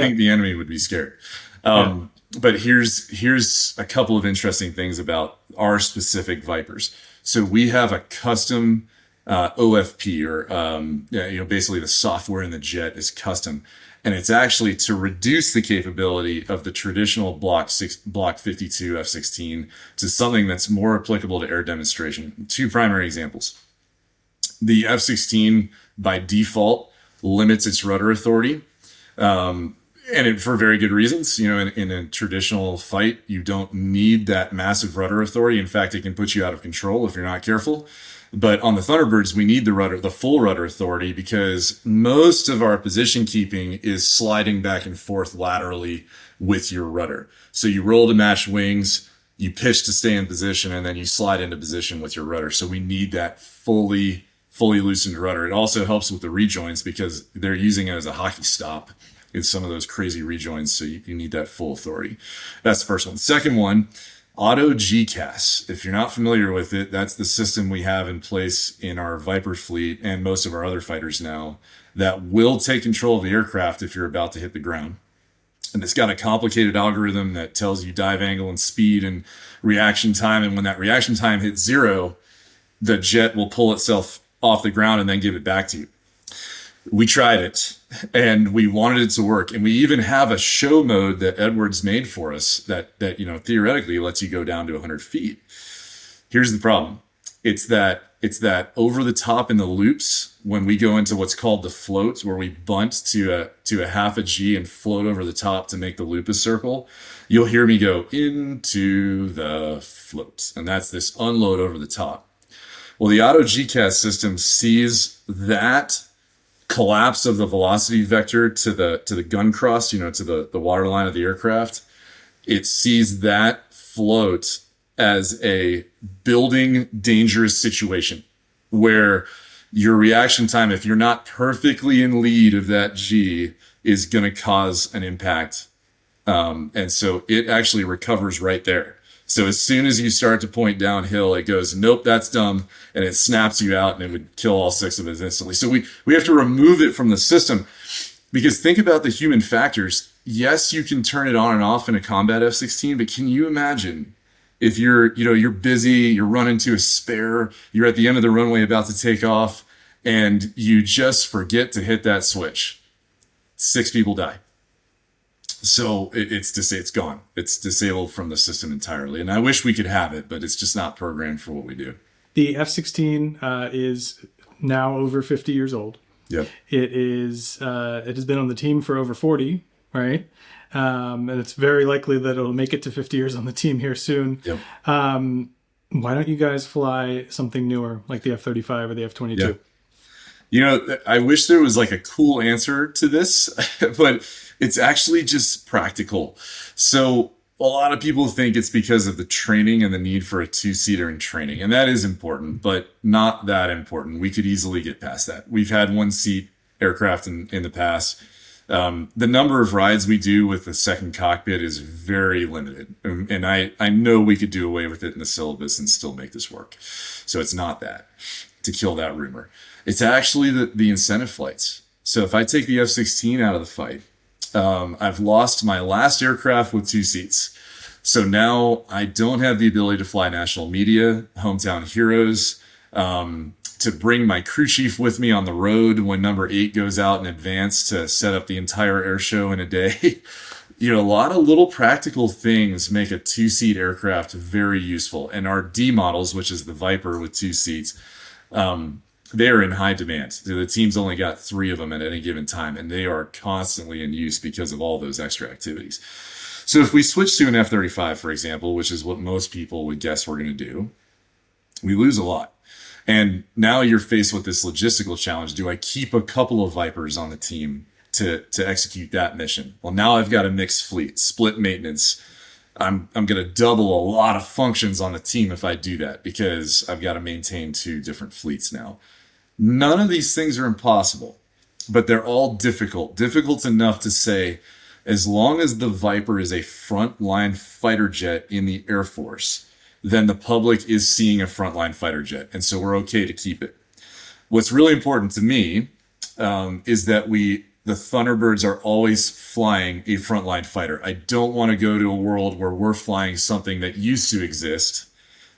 think the enemy would be scared. But here's a couple of interesting things about our specific Vipers. So we have a custom OFP, or basically the software in the jet is custom, and it's actually to reduce the capability of the traditional Block 52 F-16 to something that's more applicable to air demonstration. Two primary examples: the F-16 by default limits its rudder authority. And for very good reasons. In a traditional fight, you don't need that massive rudder authority. In fact, it can put you out of control if you're not careful. But on the Thunderbirds, we need the full rudder authority, because most of our position keeping is sliding back and forth laterally with your rudder. So you roll to match wings, you pitch to stay in position, and then you slide into position with your rudder. So we need that fully loosened rudder. It also helps with the rejoins, because they're using it as a hockey stop in some of those crazy rejoins, so you need that full authority. That's the first one. Second one, auto GCAS. If you're not familiar with it, that's the system we have in place in our Viper fleet and most of our other fighters now that will take control of the aircraft if you're about to hit the ground. And it's got a complicated algorithm that tells you dive angle and speed and reaction time. And when that reaction time hits 0, the jet will pull itself off the ground and then give it back to you. We tried it and we wanted it to work. And we even have a show mode that Edwards made for us that theoretically lets you go down to 100 feet. Here's the problem. It's that over the top in the loops, when we go into what's called the float, where we bunt to a half a G and float over the top to make the loop a circle, you'll hear me go into the float. And that's this unload over the top. Well, the auto GCAS system sees that collapse of the velocity vector to the gun cross, to the waterline of the aircraft. It sees that float as a building dangerous situation where your reaction time, if you're not perfectly in lead of that G, is going to cause an impact. And so it actually recovers right there. So as soon as you start to point downhill, it goes, nope, that's dumb. And it snaps you out and it would kill all 6 of us instantly. So we have to remove it from the system, because think about the human factors. Yes, you can turn it on and off in a combat F-16, but can you imagine if you're busy, you're running to a spare, you're at the end of the runway about to take off, and you just forget to hit that switch? 6 people die. So it's gone. It's disabled from the system entirely. And I wish we could have it, but it's just not programmed for what we do. The F-16 is now over 50 years old. Yep. It has been on the team for over 40, right? And it's very likely that it'll make it to 50 years on the team here soon. Yep. Why don't you guys fly something newer like the F-35 or the F-22? Yeah. I wish there was like a cool answer to this, but it's actually just practical. So a lot of people think it's because of the training and the need for a 2-seater in training. And that is important, but not that important. We could easily get past that. We've had 1-seat aircraft in the past. The number of rides we do with the second cockpit is very limited. And I know we could do away with it in the syllabus and still make this work. So it's not that, to kill that rumor. It's actually the incentive flights. So if I take the F-16 out of the fight, I've lost my last aircraft with 2 seats. So now I don't have the ability to fly national media, hometown heroes, to bring my crew chief with me on the road when number 8 goes out in advance to set up the entire air show in a day. A lot of little practical things make a 2-seat aircraft very useful. And our D models, which is the Viper with 2 seats, they are in high demand. The team's only got 3 of them at any given time, and they are constantly in use because of all those extra activities. So if we switch to an F-35, for example, which is what most people would guess we're going to do, we lose a lot. And now you're faced with this logistical challenge. Do I keep a couple of Vipers on the team to execute that mission? Well, now I've got a mixed fleet, split maintenance. I'm going to double a lot of functions on the team if I do that, because I've got to maintain 2 different fleets now. None of these things are impossible, but they're all difficult enough to say, as long as the Viper is a frontline fighter jet in the Air Force, then the public is seeing a frontline fighter jet. And so we're okay to keep it. What's really important to me is that the Thunderbirds are always flying a frontline fighter. I don't want to go to a world where we're flying something that used to exist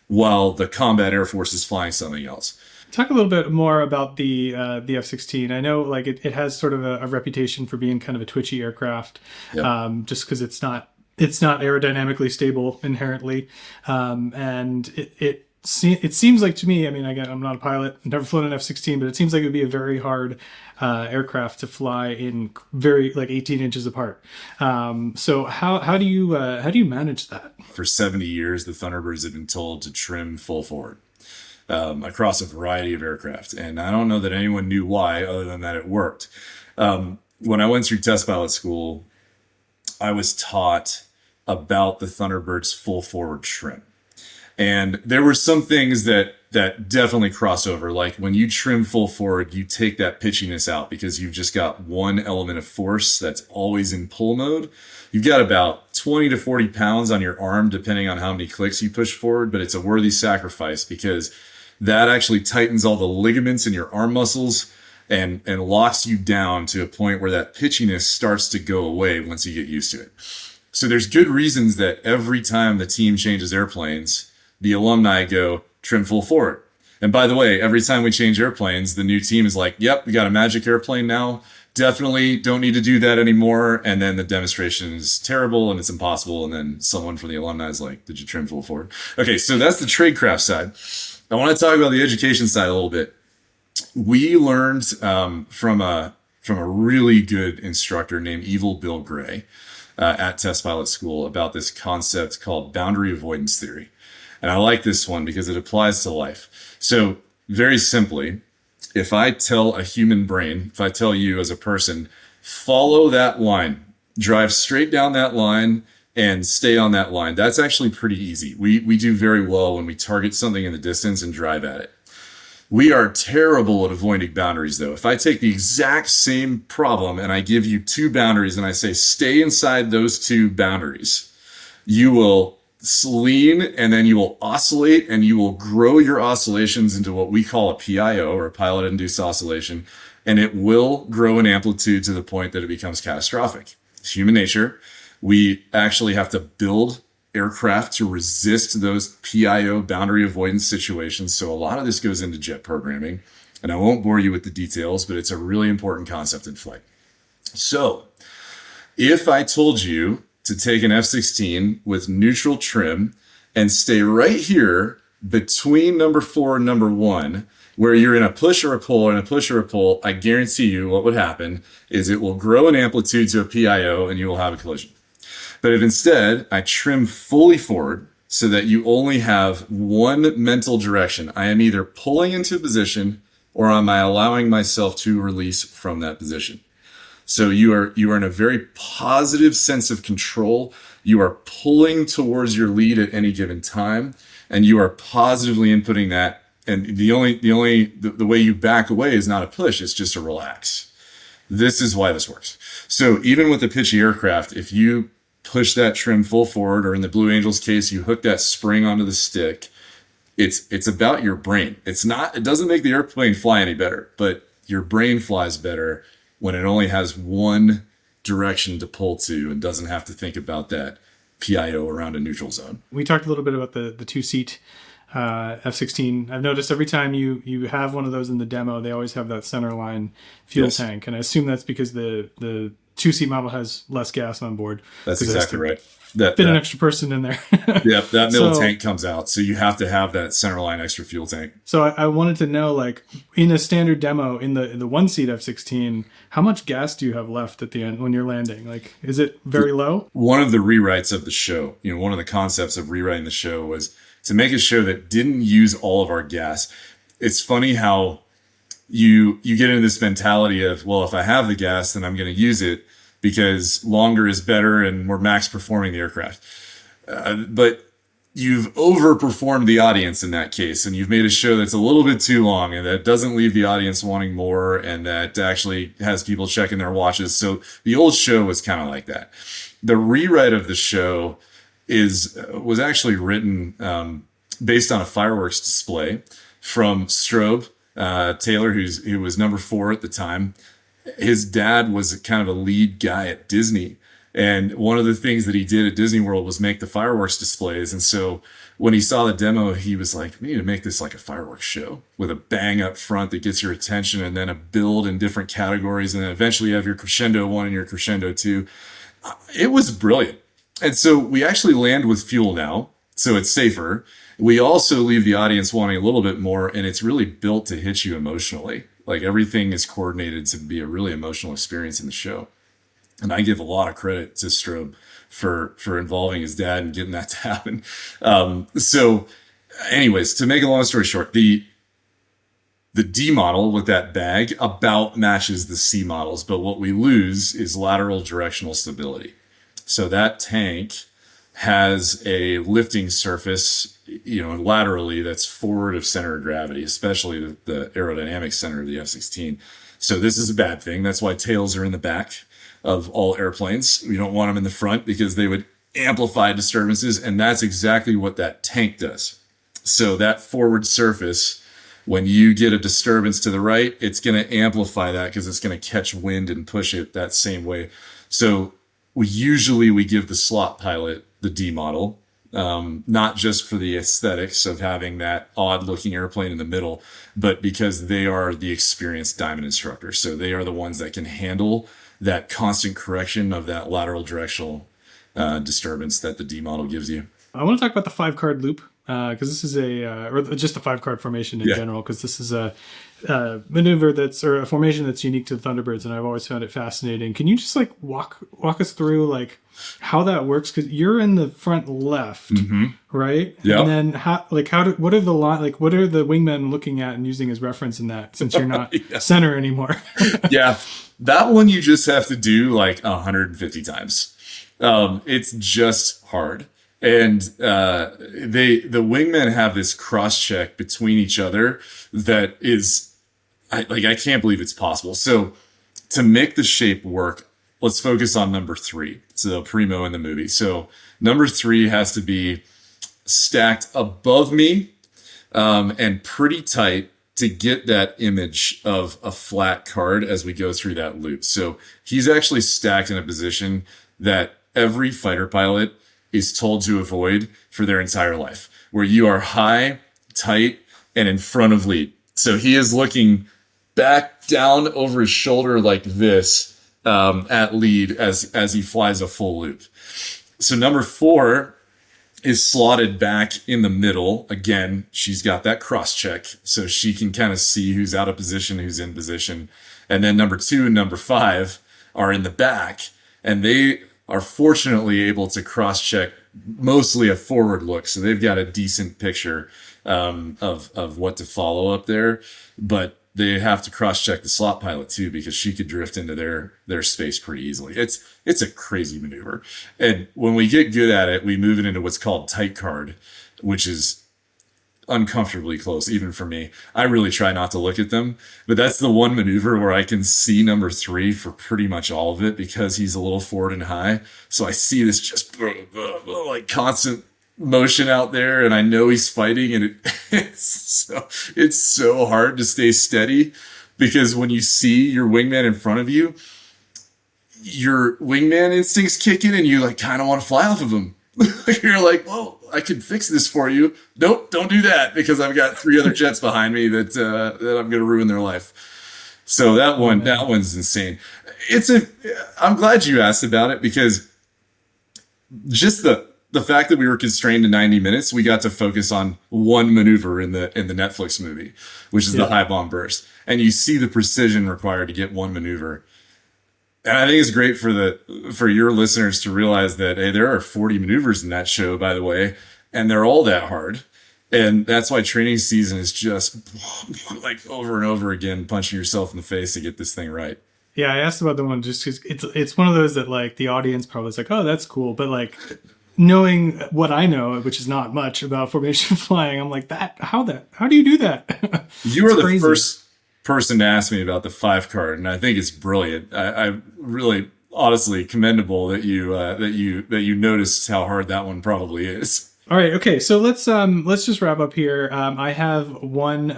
while the combat Air Force is flying something else. Talk a little bit more about the F-16. I know it has sort of a reputation for being kind of a twitchy aircraft, yep. Just because it's not aerodynamically stable inherently, and it seems like to me. I mean, again, I'm not a pilot, I've never flown an F-16, but it seems like it would be a very hard aircraft to fly in very 18 inches apart. So how do you manage that? For 70 years, the Thunderbirds have been told to trim full forward. Across a variety of aircraft. And I don't know that anyone knew why, other than that it worked. When I went through test pilot school, I was taught about the Thunderbird's full forward trim. And there were some things that definitely cross over. Like when you trim full forward, you take that pitchiness out because you've just got one element of force that's always in pull mode. You've got about 20 to 40 pounds on your arm, depending on how many clicks you push forward, but it's a worthy sacrifice because that actually tightens all the ligaments in your arm muscles and locks you down to a point where that pitchiness starts to go away once you get used to it. So there's good reasons that every time the team changes airplanes, the alumni go trim full forward. And by the way, every time we change airplanes, the new team is like, yep, we got a magic airplane now. Definitely don't need to do that anymore. And then the demonstration is terrible and it's impossible. And then someone from the alumni is like, did you trim full forward? Okay, so that's the tradecraft side. I want to talk about the education side a little bit. We learned from a really good instructor named Evil Bill Gray at Test Pilot School about this concept called boundary avoidance theory. And I like this one because it applies to life. So very simply, if I tell a human brain, if I tell you as a person, follow that line, drive straight down that line and stay on that line, that's actually pretty easy. We do very well when we target something in the distance and drive at it. We are terrible at avoiding boundaries, though. If I take the exact same problem and I give you 2 boundaries and I say, stay inside those 2 boundaries, you will lean and then you will oscillate and you will grow your oscillations into what we call a PIO, or a pilot-induced oscillation, and it will grow in amplitude to the point that it becomes catastrophic. It's human nature. We actually have to build aircraft to resist those PIO, boundary avoidance situations. So a lot of this goes into jet programming, and I won't bore you with the details, but it's a really important concept in flight. So if I told you to take an F-16 with neutral trim and stay right here between number 4 and number 1, where you're in a push or a pull and a push or a pull, I guarantee you what would happen is it will grow in amplitude to a PIO and you will have a collision. But if instead I trim fully forward so that you only have one mental direction, I am either pulling into a position or am I allowing myself to release from that position. So you are in a very positive sense of control. You are pulling towards your lead at any given time, and you are positively inputting that. And the way you back away is not a push; it's just a relax. This is why this works. So even with the pitchy aircraft, if you push that trim full forward, or in the Blue Angels case, you hook that spring onto the stick, it's about your brain. It doesn't make the airplane fly any better, but your brain flies better when it only has one direction to pull to and doesn't have to think about that PIO around a neutral zone. We talked a little bit about the two-seat F-16. I've noticed every time you have one of those in the demo, they always have that center line fuel tank. And I assume that's because the two-seat model has less gas on board. That's exactly right. Fit an extra person in there. Yep, that middle tank comes out. So you have to have that center line extra fuel tank. So I wanted to know, like, in a standard demo, in the one-seat F-16, how much gas do you have left at the end when you're landing? Like, is it very low? One of the rewrites of the show, one of the concepts of rewriting the show was to make a show that didn't use all of our gas. It's funny how you get into this mentality of, well, if I have the gas, then I'm going to use it because longer is better and we're max performing the aircraft. But you've overperformed the audience in that case, and you've made a show that's a little bit too long and that doesn't leave the audience wanting more, and that actually has people checking their watches. So the old show was kind of like that. The rewrite of the show was actually written based on a fireworks display from Strobe Taylor, who was number 4 at the time. His dad was kind of a lead guy at Disney. And one of the things that he did at Disney World was make the fireworks displays. And so when he saw the demo, he was like, we need to make this like a fireworks show with a bang up front that gets your attention, and then a build in different categories. And then eventually you have your crescendo 1 and your crescendo 2. It was brilliant. And so we actually land with fuel now, so it's safer. We also leave the audience wanting a little bit more, and it's really built to hit you emotionally. Like, everything is coordinated to be a really emotional experience in the show. And I give a lot of credit to Strobe for involving his dad and getting that to happen. So anyways, to make a long story short, the D model with that bag about matches the C models, but what we lose is lateral directional stability. So that tank has a lifting surface, laterally, that's forward of center of gravity, especially the aerodynamic center of the F-16. So this is a bad thing. That's why tails are in the back of all airplanes. We don't want them in the front because they would amplify disturbances, and that's exactly what that tank does. So that forward surface, when you get a disturbance to the right, it's going to amplify that because it's going to catch wind and push it that same way. So we give the slot pilot the D model, not just for the aesthetics of having that odd looking airplane in the middle, but because they are the experienced diamond instructors. So they are the ones that can handle that constant correction of that lateral directional disturbance that the D model gives you. I want to talk about the 5-card loop, because this is or just the 5-card formation in general, because this is a maneuver or a formation that's unique to the Thunderbirds, and I've always found it fascinating. Can you just like walk us through like how that works? Because you're in the front left, right? Yeah. And then what are the wingmen looking at and using as reference in that, since you're not center anmoore? Yeah, that one you just have to do like 150 times. It's just hard. And the wingmen have this cross check between each other that is, I can't believe it's possible. So to make the shape work, let's focus on number 3. So Primo in the movie. So number 3 has to be stacked above me and pretty tight to get that image of a flat card as we go through that loop. So he's actually stacked in a position that every fighter pilot is told to avoid for their entire life, where you are high, tight, and in front of lead. So he is looking back down over his shoulder like this at lead as he flies a full loop. So number 4 is slotted back in the middle. Again, she's got that cross check, so she can kind of see who's out of position, who's in position. And then number 2 and number 5 are in the back, and they are fortunately able to cross-check mostly a forward look. So they've got a decent picture of what to follow up there. But they have to cross-check the slot pilot too, because she could drift into their space pretty easily. It's a crazy maneuver. And when we get good at it, we move it into what's called tight card, which is uncomfortably close, even for me. I really try not to look at them, but that's the one maneuver where I can see number 3 for pretty much all of it because he's a little forward and high. So I see this just like constant motion out there, and I know he's fighting, and it's so hard to stay steady because when you see your wingman in front of you, your wingman instincts kick in and you like kind of want to fly off of him. You're like, well, I could fix this for you. Nope, don't do that because I've got 3 other jets behind me that I'm going to ruin their life. So that one's insane. I'm glad you asked about it because just the fact that we were constrained to 90 minutes, we got to focus on one maneuver in the Netflix movie, which is the high bomb burst. And you see the precision required to get one maneuver. And I think it's great for your listeners to realize that, hey, there are 40 maneuvers in that show, by the way, and they're all that hard. And that's why training season is just like over and over again, punching yourself in the face to get this thing right. Yeah, I asked about the one just because it's one of those that like the audience probably is like, oh, that's cool. But like knowing what I know, which is not much about formation flying, I'm like, how do you do that? You are the first person to ask me about the 5 card, and I think it's brilliant. I really honestly commendable that you noticed how hard that one probably is. All right, okay, so let's just wrap up here. I have one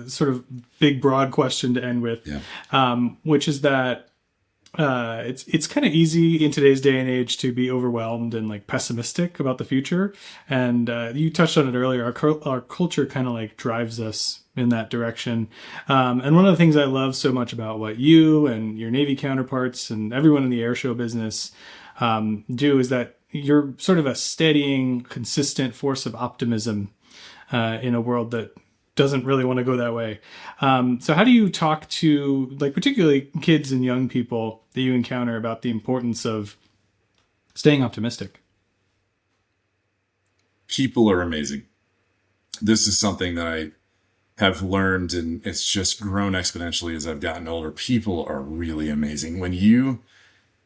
sort of big broad question to end with, which is that it's kind of easy in today's day and age to be overwhelmed and like pessimistic about the future. And you touched on it earlier. Our culture kind of like drives us in that direction. And one of the things I love so much about what you and your Navy counterparts and everyone in the air show business do is that you're sort of a steadying, consistent force of optimism in a world that doesn't really want to go that way. So how do you talk to, like, particularly kids and young people that you encounter about the importance of staying optimistic? People are amazing. This is something that I have learned, and it's just grown exponentially as I've gotten older. People are really amazing. When you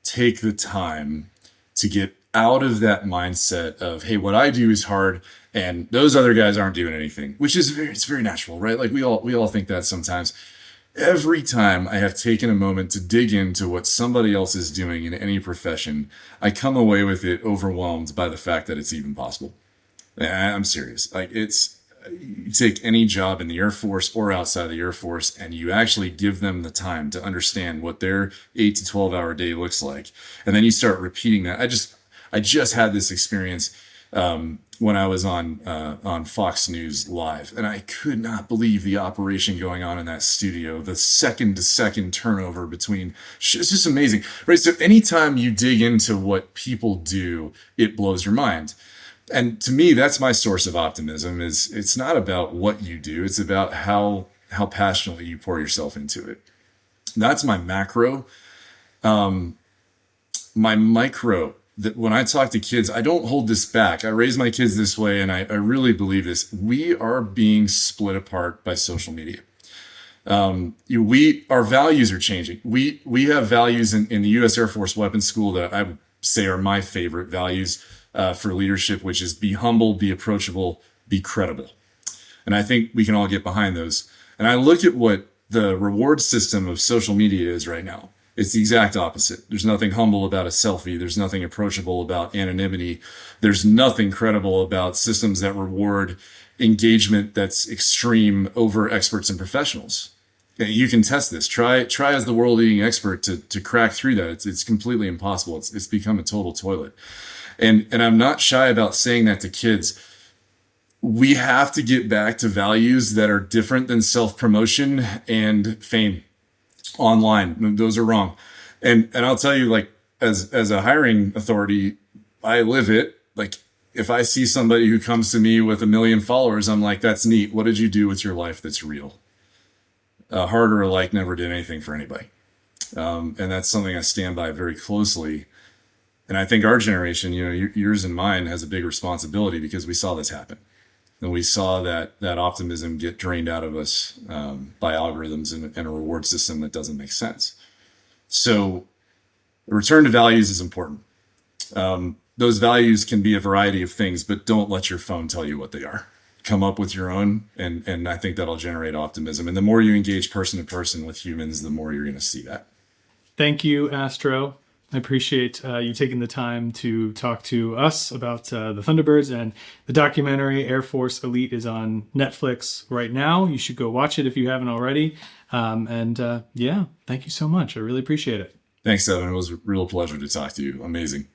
take the time to get out of that mindset of, hey, what I do is hard and those other guys aren't doing anything, which is it's very natural, right? Like we all think that sometimes. Every time I have taken a moment to dig into what somebody else is doing in any profession, I come away with it overwhelmed by the fact that it's even possible. I'm serious. Like you take any job in the Air Force or outside the Air Force, and you actually give them the time to understand what their 8 to 12 hour day looks like. And then you start repeating that. I just had this experience when I was on Fox News Live, and I could not believe the operation going on in that studio, the second to second turnover between, it's just amazing, right? So anytime you dig into what people do, it blows your mind. And to me, that's my source of optimism. Is it's not about what you do, it's about how passionately you pour yourself into it. That's my macro. My micro, that when I talk to kids, I don't hold this back. I raise my kids this way, and I really believe this. We are being split apart by social media. Our values are changing. We have values in the U.S. Air Force Weapons School that I would say are my favorite values for leadership, which is be humble, be approachable, be credible. And I think we can all get behind those. And I look at what the reward system of social media is right now. It's the exact opposite. There's nothing humble about a selfie. There's nothing approachable about anonymity. There's nothing credible about systems that reward engagement that's extreme over experts and professionals. And you can test this. Try as the world-leading expert to crack through that. It's completely impossible. It's become a total toilet. And I'm not shy about saying that to kids. We have to get back to values that are different than self-promotion and fame online. Those are wrong. And I'll tell you, like, as a hiring authority, I live it. Like, if I see somebody who comes to me with 1 million followers, I'm like, that's neat. What did you do with your life that's real? Heart or a like never did anything for anybody. And that's something I stand by very closely. And I think our generation, yours and mine, has a big responsibility because we saw this happen. And we saw that optimism get drained out of us by algorithms and a reward system that doesn't make sense. So the return to values is important. Those values can be a variety of things, but don't let your phone tell you what they are. come up with your own, and I think that'll generate optimism. And the more you engage person to person with humans, the more you're going to see that. Thank you, Astro. I appreciate you taking the time to talk to us about the Thunderbirds, and the documentary Air Force Elite is on Netflix right now. You should go watch it if you haven't already. Yeah, thank you so much. I really appreciate it. Thanks, Evan. It was a real pleasure to talk to you. Amazing.